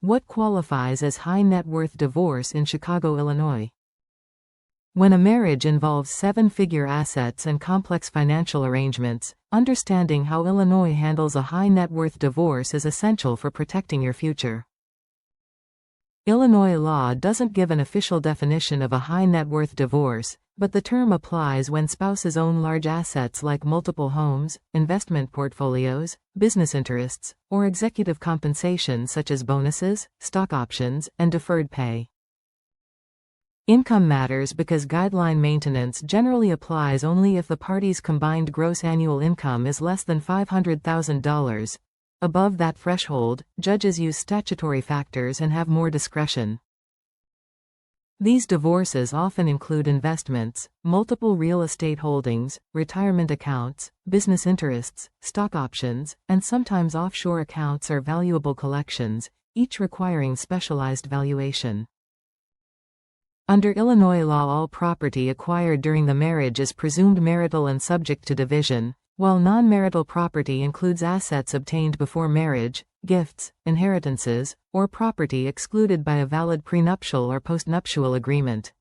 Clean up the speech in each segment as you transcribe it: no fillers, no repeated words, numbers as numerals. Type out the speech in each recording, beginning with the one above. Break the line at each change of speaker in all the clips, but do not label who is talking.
What qualifies as high net worth divorce in Chicago, Illinois? When a marriage involves seven-figure assets and complex financial arrangements, understanding how Illinois handles a high net worth divorce is essential for protecting your future. Illinois law doesn't give an official definition of a high net worth divorce, but the term applies when spouses own large assets like multiple homes, investment portfolios, business interests, or executive compensation such as bonuses, stock options, and deferred pay. Income matters because guideline maintenance generally applies only if the parties' combined gross annual income is less than $500,000. Above that threshold, judges use statutory factors and have more discretion. These divorces often include investments, multiple real estate holdings, retirement accounts, business interests, stock options, and sometimes offshore accounts or valuable collections, each requiring specialized valuation. Under Illinois law, all property acquired during the marriage is presumed marital and subject to division, while non-marital property includes assets obtained before marriage, gifts, inheritances, or property excluded by a valid prenuptial or postnuptial agreement.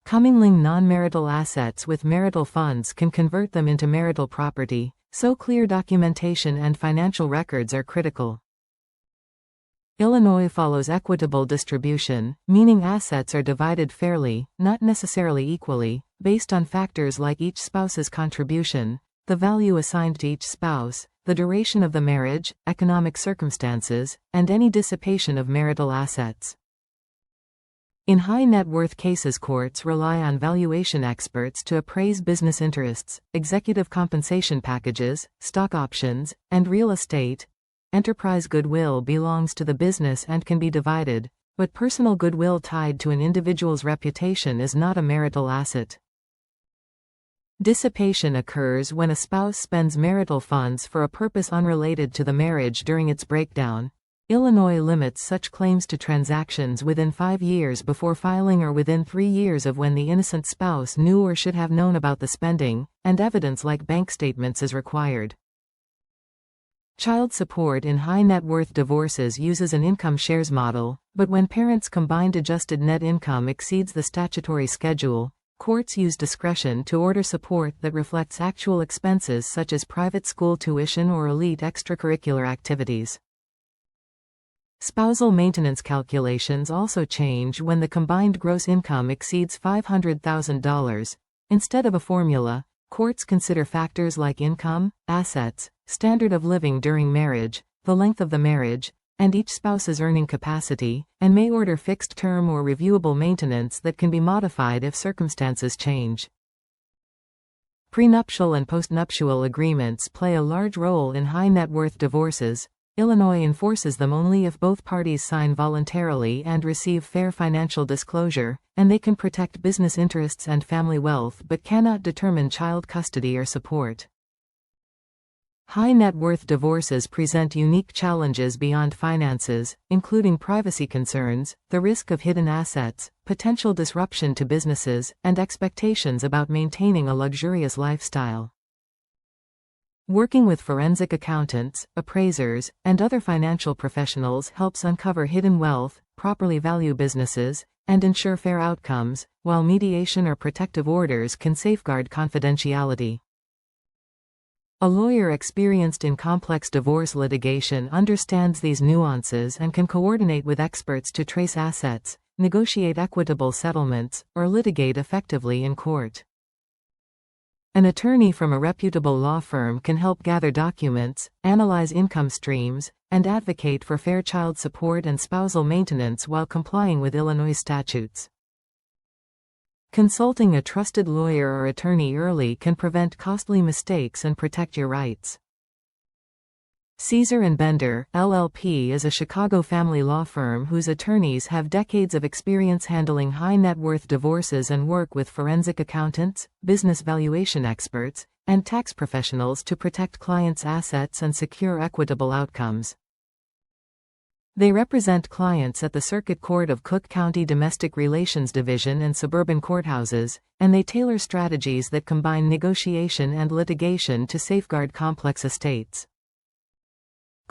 Commingling non-marital assets with marital funds can convert them into marital property, so clear documentation and financial records are critical. Illinois follows equitable distribution, meaning assets are divided fairly, not necessarily equally, based on factors like each spouse's contribution, the value assigned to each spouse, the duration of the marriage, economic circumstances, and any dissipation of marital assets. In high net worth cases, courts rely on valuation experts to appraise business interests, executive compensation packages, stock options, and real estate. Enterprise goodwill belongs to the business and can be divided, but personal goodwill tied to an individual's reputation is not a marital asset. Dissipation occurs when a spouse spends marital funds for a purpose unrelated to the marriage during its breakdown. Illinois limits such claims to transactions within 5 years before filing or within 3 years of when the innocent spouse knew or should have known about the spending, and evidence like bank statements is required. Child support in high net worth divorces uses an income shares model, but when parents' combined adjusted net income exceeds the statutory schedule, courts use discretion to order support that reflects actual expenses such as private school tuition or elite extracurricular activities. Spousal maintenance calculations also change when the combined gross income exceeds $500,000. Instead of a formula, courts consider factors like income, assets, standard of living during marriage, the length of the marriage, and each spouse's earning capacity, and may order fixed-term or reviewable maintenance that can be modified if circumstances change. Prenuptial and postnuptial agreements play a large role in high net worth divorces. Illinois enforces them only if both parties sign voluntarily and receive fair financial disclosure, and they can protect business interests and family wealth but cannot determine child custody or support. High net worth divorces present unique challenges beyond finances, including privacy concerns, the risk of hidden assets, potential disruption to businesses, and expectations about maintaining a luxurious lifestyle. Working with forensic accountants, appraisers, and other financial professionals helps uncover hidden wealth, properly value businesses, and ensure fair outcomes, while mediation or protective orders can safeguard confidentiality. A lawyer experienced in complex divorce litigation understands these nuances and can coordinate with experts to trace assets, negotiate equitable settlements, or litigate effectively in court. An attorney from a reputable law firm can help gather documents, analyze income streams, and advocate for fair child support and spousal maintenance while complying with Illinois statutes. Consulting a trusted lawyer or attorney early can prevent costly mistakes and protect your rights. Caesar & Bender, LLP is a Chicago family law firm whose attorneys have decades of experience handling high net worth divorces and work with forensic accountants, business valuation experts, and tax professionals to protect clients' assets and secure equitable outcomes. They represent clients at the Circuit Court of Cook County Domestic Relations Division and suburban courthouses, and they tailor strategies that combine negotiation and litigation to safeguard complex estates.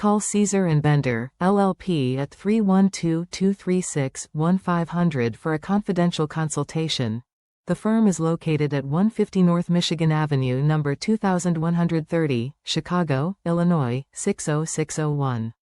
Call Caesar and Bender, LLP at 312-236-1500 for a confidential consultation. The firm is located at 150 North Michigan Avenue, number 2130, Chicago, Illinois, 60601.